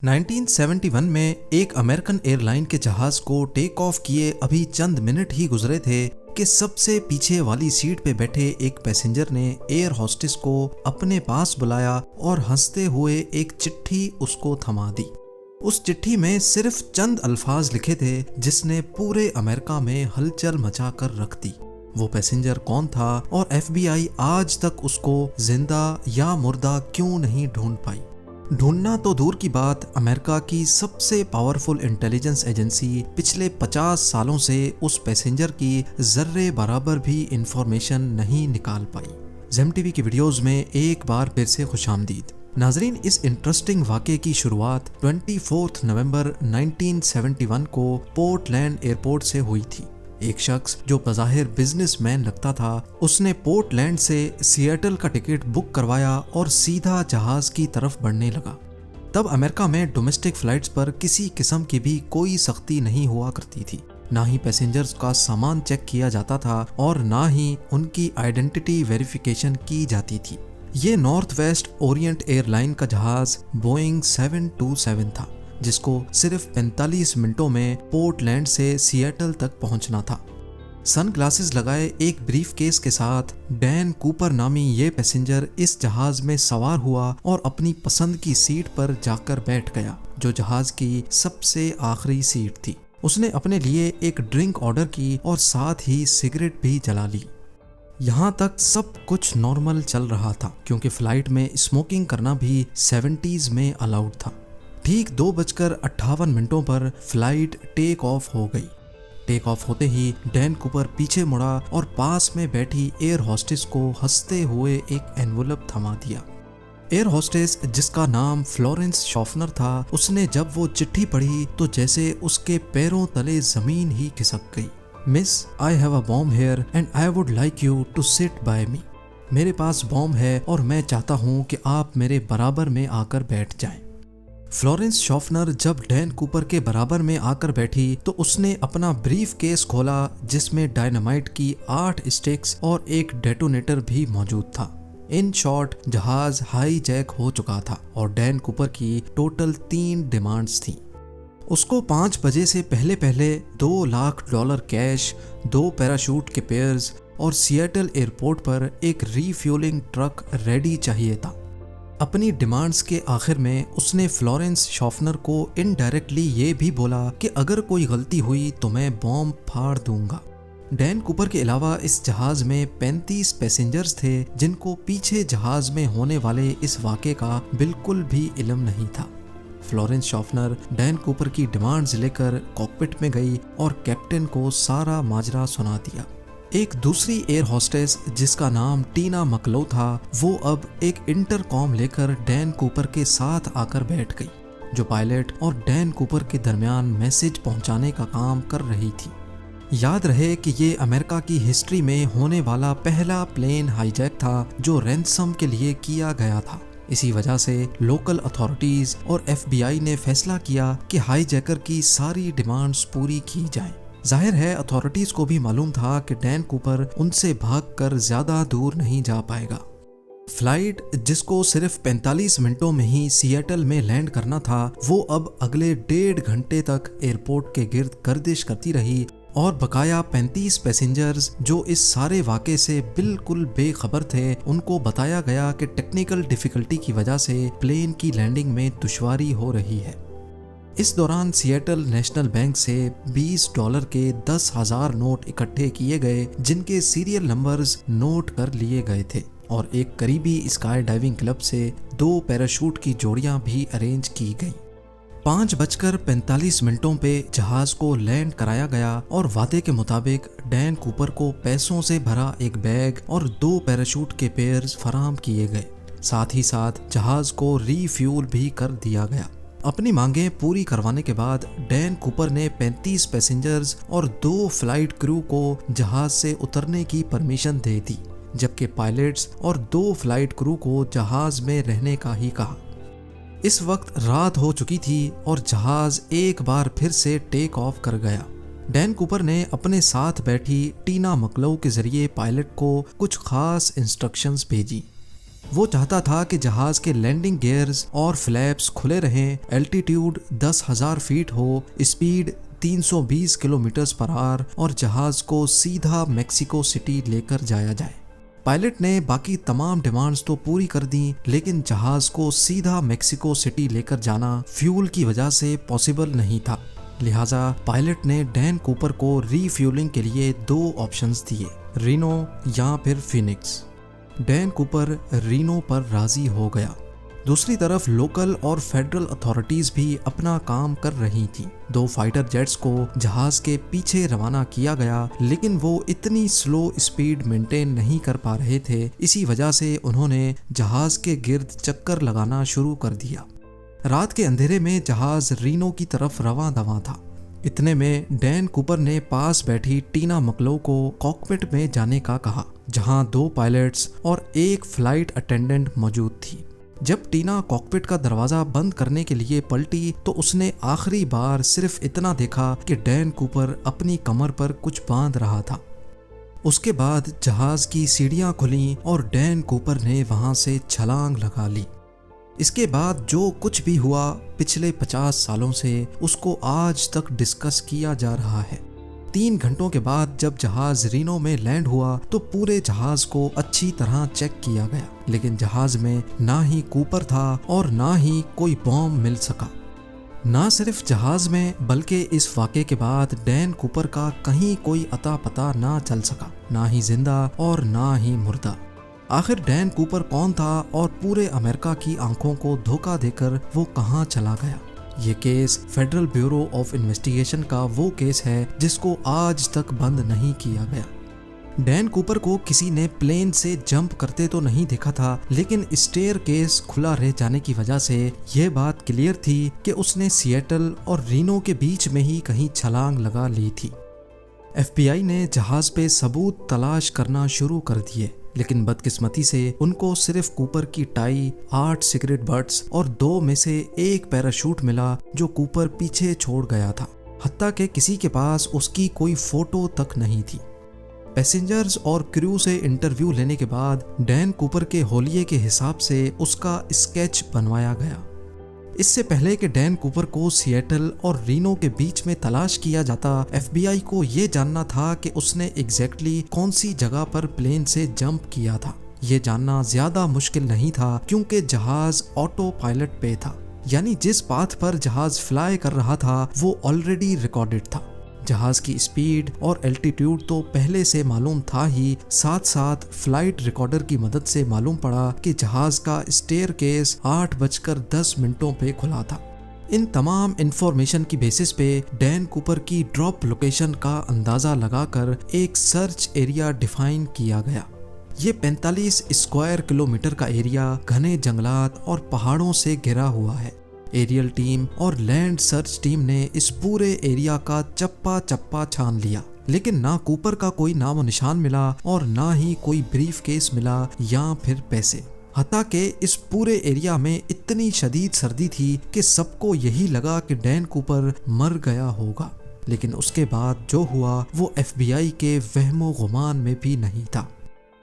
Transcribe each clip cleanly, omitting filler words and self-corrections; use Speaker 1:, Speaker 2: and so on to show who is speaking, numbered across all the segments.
Speaker 1: 1971 में एक American airline के जहाज को टेक ऑफ किए अभी चंद मिनट ही गुजरे थे कि सबसे पीछे वाली सीट पे बैठे एक पैसेंजर ने एयर होस्टेस को अपने पास बुलाया और हंसते हुए एक चिट्ठी उसको थमा दी। उस चिट्ठी में सिर्फ चंद अल्फाज लिखे थे जिसने पूरे अमेरिका में हलचल मचा कर रख दी। वो पैसेंजर कौन था और FBI आज तक उसको जिंदा या मुर्दा क्यों नहीं ढूंढ पाई। ढूंढना तो दूर की बात, अमेरिका की सबसे पावरफुल इंटेलिजेंस एजेंसी पिछले 50 सालों से उस पैसेंजर की जर्रे बराबर भी इंफॉर्मेशन नहीं निकाल पाई। जेम टीवी की वीडियोस में एक बार फिर से खुशामदीद। नाजरीन, इस इंटरेस्टिंग वाक़े की शुरुआत 24 नवंबर 1971 को पोर्टलैंड एयरपोर्ट से हुई थी। एक शख्स जो बज़ाहिर बिजनेसमैन लगता था, उसने पोर्टलैंड से सिएटल का टिकट बुक करवाया और सीधा जहाज की तरफ बढ़ने लगा। तब अमेरिका में डोमेस्टिक फ्लाइट्स पर किसी किस्म की भी कोई सख्ती नहीं हुआ करती थी। ना ही पैसेंजर्स का सामान चेक किया जाता था और ना ही उनकी आइडेंटिटी वेरिफिकेशन की जाती थी। ये नॉर्थ वेस्ट ओरिएंट एयरलाइन का जहाज बोइंग 727 था, जिसको सिर्फ 45 मिनटों में पोर्टलैंड से सिएटल तक पहुंचना था। सन ग्लासेस लगाए एक ब्रीफकेस के साथ डैन कूपर नामी ये पैसेंजर इस जहाज में सवार हुआ और अपनी पसंद की सीट पर जाकर बैठ गया, जो जहाज की सबसे आखिरी सीट थी। उसने अपने लिए एक ड्रिंक ऑर्डर की और साथ ही सिगरेट भी जला ली। यहाँ तक सब कुछ नॉर्मल चल रहा था, क्योंकि फ्लाइट में स्मोकिंग करना भी 70s में अलाउड था। ठीक 2:58 पर फ्लाइट टेक ऑफ हो गई। टेक ऑफ होते ही डैन कूपर पीछे मुड़ा और पास में बैठी एयर होस्टेस को हंसते हुए एक एनवलप थमा दिया। एयर होस्टेस, जिसका नाम फ्लोरेंस शॉफनर था, उसने जब वो चिट्ठी पढ़ी तो जैसे उसके पैरों तले जमीन ही खिसक गई। Miss, I have a bomb here and I would like you to sit by me. मेरे पास बॉम्ब है और मैं चाहता हूँ कि आप मेरे बराबर में आकर बैठ जाएं। फ्लोरेंस शॉफनर जब डैन कूपर के बराबर में आकर बैठी तो उसने अपना ब्रीफ केस खोला, जिसमें डायनामाइट की 8 स्टिक्स और एक डेटोनेटर भी मौजूद था। इन शॉर्ट, जहाज हाईजैक हो चुका था और डैन कूपर की टोटल 3 डिमांड्स थी। उसको 5 बजे से पहले पहले $2 लाख कैश, 2 पैराशूट के पेयर्स और सिएटल एयरपोर्ट पर एक रीफ्यूलिंग ट्रक रेडी चाहिए था। अपनी डिमांड्स के आखिर में उसने फ्लोरेंस शॉफनर को इनडायरेक्टली ये भी बोला कि अगर कोई गलती हुई तो मैं बॉम्ब फाड़ दूंगा। डैन कूपर के अलावा इस जहाज में 35 पैसेंजर्स थे, जिनको पीछे जहाज में होने वाले इस वाक़े का बिल्कुल भी इल्म नहीं था। फ्लोरेंस शॉफनर डैन कूपर की डिमांड्स लेकर कॉकपिट में गई और कैप्टन को सारा माजरा सुना दिया। एक दूसरी एयर होस्टेस, जिसका नाम टीना मकलो था, वो अब एक इंटरकॉम लेकर डैन कूपर के साथ आकर बैठ गई, जो पायलट और डैन कूपर के दरमियान मैसेज पहुंचाने का काम कर रही थी। याद रहे कि ये अमेरिका की हिस्ट्री में होने वाला पहला प्लेन हाईजैक था जो रैंसम के लिए किया गया था। इसी वजह से लोकल अथॉरिटीज और FBI ने फैसला किया कि हाईजैकर की सारी डिमांड्स पूरी की जाएं। जाहिर है अथॉरिटीज को भी मालूम था कि डैन कूपर उनसे भागकर ज्यादा दूर नहीं जा पाएगा। फ्लाइट, जिसको सिर्फ 45 मिनटों में ही सिएटल में लैंड करना था, वो अब अगले 1.5 घंटे तक एयरपोर्ट के गिर्द गर्दिश करती रही और बकाया 35 पैसेंजर्स जो इस सारे वाक़े से बिल्कुल बेखबर थे, उनको बताया गया कि टेक्निकल डिफिकल्टी की वजह से प्लेन की लैंडिंग में दुश्वारी हो रही है। इस दौरान सिएटल नेशनल बैंक से $20 के 10,000 नोट इकट्ठे किए गए, जिनके सीरियल नंबर्स नोट कर लिए गए थे, और एक करीबी स्काई डाइविंग क्लब से 2 पैराशूट की जोड़ियां भी अरेंज की गई। 5:45 पे जहाज को लैंड कराया गया और वादे के मुताबिक डैन कूपर को पैसों से भरा एक बैग और 2 पैराशूट के पेयर्स फराहम किए गए। साथ ही साथ जहाज को रीफ्यूल भी कर दिया गया। अपनी मांगें पूरी करवाने के बाद डैन कूपर ने 35 पैसेंजर्स और 2 फ्लाइट क्रू को जहाज से उतरने की परमिशन दे दी, जबकि पायलट्स और 2 फ्लाइट क्रू को जहाज में रहने का ही कहा। इस वक्त रात हो चुकी थी और जहाज एक बार फिर से टेक ऑफ कर गया। डैन कूपर ने अपने साथ बैठी टीना मकलो के जरिए पायलट को कुछ खास इंस्ट्रक्शंस भेजी। वो चाहता था कि जहाज के लैंडिंग गियर्स और फ्लैप्स खुले रहें, एल्टीट्यूड 10,000 फीट हो, स्पीड 320 किलोमीटर पर आवर और जहाज को सीधा मेक्सिको सिटी लेकर जाया जाए। पायलट ने बाकी तमाम डिमांड्स तो पूरी कर दी, लेकिन जहाज को सीधा मेक्सिको सिटी लेकर जाना फ्यूल की वजह से पॉसिबल नहीं था। लिहाजा पायलट ने डैन कूपर को रीफ्यूलिंग के लिए 2 ऑप्शंस दिए, रीनो या फिर फिनिक्स। डैन कूपर रीनो पर राजी हो गया। दूसरी तरफ लोकल और फेडरल अथॉरिटीज भी अपना काम कर रही थी। 2 फाइटर जेट्स को जहाज के पीछे रवाना किया गया, लेकिन वो इतनी स्लो स्पीड मेंटेन नहीं कर पा रहे थे। इसी वजह से उन्होंने जहाज के गिर्द चक्कर लगाना शुरू कर दिया। रात के अंधेरे में जहाज रीनो की तरफ रवां दवां था। इतने में डैन कूपर ने पास बैठी टीना मकलो को कॉकपिट में जाने का कहा, जहां 2 पायलट्स और 1 फ्लाइट अटेंडेंट मौजूद थी। जब टीना कॉकपिट का दरवाजा बंद करने के लिए पलटी तो उसने आखिरी बार सिर्फ इतना देखा कि डैन कूपर अपनी कमर पर कुछ बांध रहा था। उसके बाद जहाज की सीढ़ियां खुली और डैन कूपर ने वहां से छलांग लगा ली। इसके बाद जो कुछ भी हुआ पिछले 50 सालों से, उसको आज तक डिस्कस किया जा रहा है। 3 घंटों के बाद जब जहाज रीनो में लैंड हुआ तो पूरे जहाज को अच्छी तरह चेक किया गया, लेकिन जहाज में ना ही कूपर था और ना ही कोई बॉम्ब मिल सका। ना सिर्फ जहाज में, बल्कि इस वाक़े के बाद डैन कूपर का कहीं कोई अता पता ना चल सका, ना ही जिंदा और ना ही मुर्दा। आखिर डैन कूपर कौन था और पूरे अमेरिका की आंखों को धोखा देकर वो कहां चला गया? ये case federal bureau of investigation का वो केस है जिसको आज तक बंद नहीं किया गया। डैन कूपर को किसी ने प्लेन से जंप करते तो नहीं देखा था, लेकिन स्टेयर केस खुला रह जाने की वजह से यह बात क्लियर थी कि उसने सिएटल और रीनो के बीच में ही कहीं छलांग लगा ली थी। FBI ने जहाज पे सबूत तलाश करना शुरू कर दिए, लेकिन बदकिस्मती से उनको सिर्फ कूपर की टाई, 8 सिगरेट बट्स और 2 में से 1 पैराशूट मिला जो कूपर पीछे छोड़ गया था। हत्ता कि किसी के पास उसकी कोई फोटो तक नहीं थी। पैसेंजर्स और क्रू से इंटरव्यू लेने के बाद डैन कूपर के होलिये के हिसाब से उसका स्केच बनवाया गया। इससे पहले कि डैन कूपर को सिएटल और रीनो के बीच में तलाश किया जाता, FBI को ये जानना था कि उसने एग्जैक्टली कौन सी जगह पर प्लेन से जंप किया था। ये जानना ज्यादा मुश्किल नहीं था क्योंकि जहाज ऑटो पायलट पे था, यानी जिस पाथ पर जहाज फ्लाई कर रहा था वो ऑलरेडी रिकॉर्डेड था। जहाज की स्पीड और एल्टीट्यूड तो पहले से मालूम था ही, साथ साथ फ्लाइट रिकॉर्डर की मदद से मालूम पड़ा कि जहाज का स्टेयर केस 8:10 पे खुला था। इन तमाम इंफॉर्मेशन की बेसिस पे डैन कूपर की ड्रॉप लोकेशन का अंदाजा लगाकर एक सर्च एरिया डिफाइन किया गया। ये 45 स्क्वायर किलोमीटर का एरिया घने जंगलात और पहाड़ों से घिरा हुआ है। एरियल टीम और लैंड सर्च टीम ने इस पूरे एरिया का चप्पा चप्पा छान लिया, लेकिन ना कूपर का कोई नामो निशान मिला और ना ही कोई ब्रीफ केस मिला या फिर पैसे। हत्ता कि इस पूरे एरिया में इतनी शदीद सर्दी थी कि सबको यही लगा कि डैन कूपर मर गया होगा, लेकिन उसके बाद जो हुआ वो FBI के वहमो गुमान में भी नहीं था।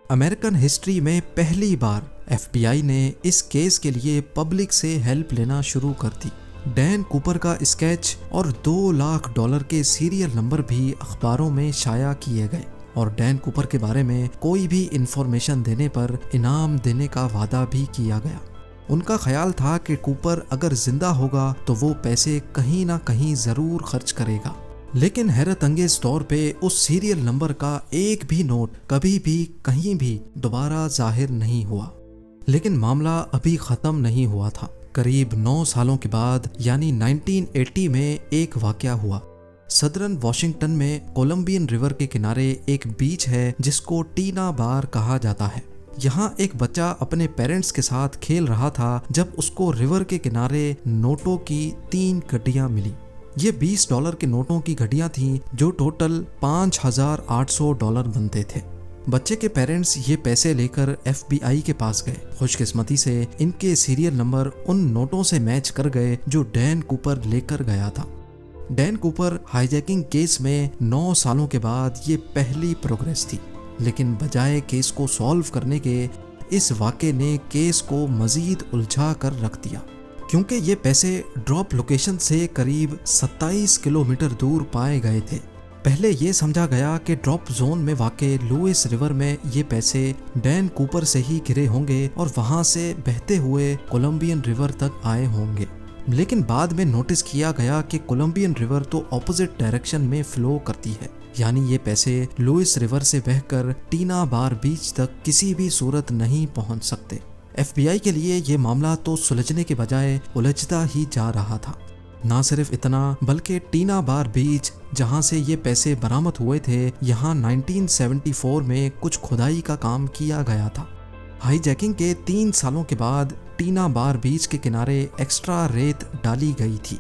Speaker 1: अमेरिकन हिस्ट्री में पहली बार FBI ने इस केस के लिए पब्लिक से हेल्प लेना शुरू कर दी। डैन कूपर का स्केच और $2 लाख के सीरियल नंबर भी अखबारों में शाया किए गए और डैन कूपर के बारे में कोई भी इंफॉर्मेशन देने पर इनाम देने का वादा भी किया गया। उनका ख्याल था कि कूपर अगर जिंदा होगा तो वो पैसे कहीं ना कहीं जरूर खर्च करेगा, लेकिन हैरत अंगेज तौर पे उस सीरियल नंबर का एक भी नोट कभी भी कहीं भी दोबारा जाहिर नहीं हुआ। लेकिन मामला अभी खत्म नहीं हुआ था। करीब 9 सालों के बाद यानी 1980 में एक वाकया हुआ। सदर्न वॉशिंगटन में कोलंबियन रिवर के किनारे एक बीच है जिसको टीना बार कहा जाता है। यहाँ एक बच्चा अपने पेरेंट्स के साथ खेल रहा था जब उसको रिवर के किनारे नोटों की 3 गड्डियाँ मिली। ये $20 के नोटों की घड़ियां थीं जो टोटल $5,800 बनते थे। बच्चे के पेरेंट्स ये पैसे लेकर FBI के पास गए। खुशकिस्मती से इनके सीरियल नंबर उन नोटों से मैच कर गए जो डैन कूपर लेकर गया था। डैन कूपर हाईजैकिंग केस में 9 सालों के बाद ये पहली प्रोग्रेस थी, लेकिन बजाय केस को सॉल्व करने के इस वाक़े ने केस को मज़ीद उलझा कर रख दिया, क्योंकि ये पैसे ड्रॉप लोकेशन से करीब 27 किलोमीटर दूर पाए गए थे। पहले ये समझा गया कि ड्रॉप जोन में वाक़े लुइस रिवर में ये पैसे डैन कूपर से ही गिरे होंगे और वहाँ से बहते हुए कोलंबियन रिवर तक आए होंगे। लेकिन बाद में नोटिस किया गया कि कोलंबियन रिवर तो ऑपोजिट डायरेक्शन में फ्लो करती है, यानी ये पैसे लुइस रिवर से बहकर टीना बार बीच तक किसी भी सूरत नहीं पहुंच सकते। FBI के लिए ये मामला तो सुलझने के बजाय उलझता ही जा रहा था। ना सिर्फ इतना, बल्कि टीना बार बीच जहां से ये पैसे बरामद हुए थे, यहाँ 1974 में कुछ खुदाई का काम किया गया था। हाईजैकिंग के 3 सालों के बाद टीना बार बीच के किनारे एक्स्ट्रा रेत डाली गई थी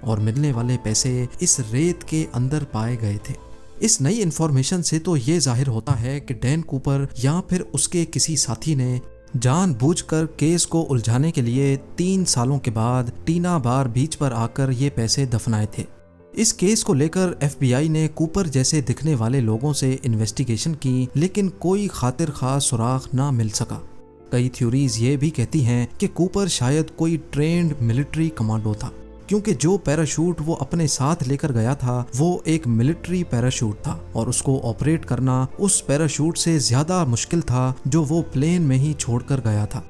Speaker 1: और मिलने वाले पैसे इस रेत के अंदर पाए गए थे। इस नई इन्फॉर्मेशन से तो ये जाहिर होता है कि डैन कूपर या फिर उसके किसी साथी ने जानबूझकर केस को उलझाने के लिए 3 सालों के बाद टीना बार बीच पर आकर ये पैसे दफनाए थे। इस केस को लेकर FBI ने कूपर जैसे दिखने वाले लोगों से इन्वेस्टिगेशन की, लेकिन कोई खातिर खास सुराग ना मिल सका। कई थ्योरीज ये भी कहती हैं कि कूपर शायद कोई ट्रेंड मिलिट्री कमांडो था, क्योंकि जो पैराशूट वो अपने साथ लेकर गया था वो एक मिलिट्री पैराशूट था और उसको ऑपरेट करना उस पैराशूट से ज्यादा मुश्किल था जो वो प्लेन में ही छोड़कर गया था।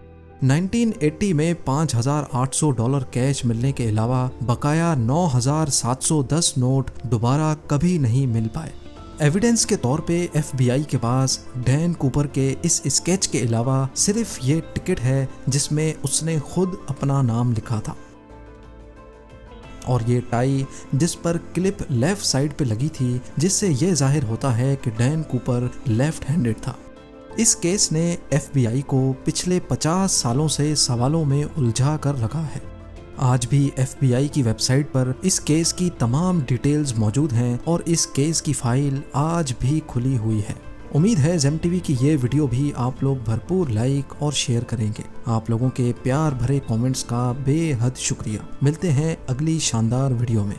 Speaker 1: 1980 में $5,800 कैश मिलने के अलावा बकाया 9,710 नोट दोबारा कभी नहीं मिल पाए। एविडेंस के तौर पे FBI के पास डैन कूपर के इस स्केच के अलावा सिर्फ ये टिकट है जिसमें उसने खुद अपना नाम लिखा था और ये टाई जिस पर क्लिप लेफ्ट साइड पे लगी थी, जिससे ये जाहिर होता है कि डैन कूपर लेफ्ट हैंडेड था। इस केस ने FBI को पिछले 50 सालों से सवालों में उलझा कर रखा है। आज भी FBI की वेबसाइट पर इस केस की तमाम डिटेल्स मौजूद हैं और इस केस की फाइल आज भी खुली हुई है। उम्मीद है ज़ेम टीवी की ये वीडियो भी आप लोग भरपूर लाइक और शेयर करेंगे। आप लोगों के प्यार भरे कमेंट्स का बेहद शुक्रिया। मिलते हैं अगली शानदार वीडियो में।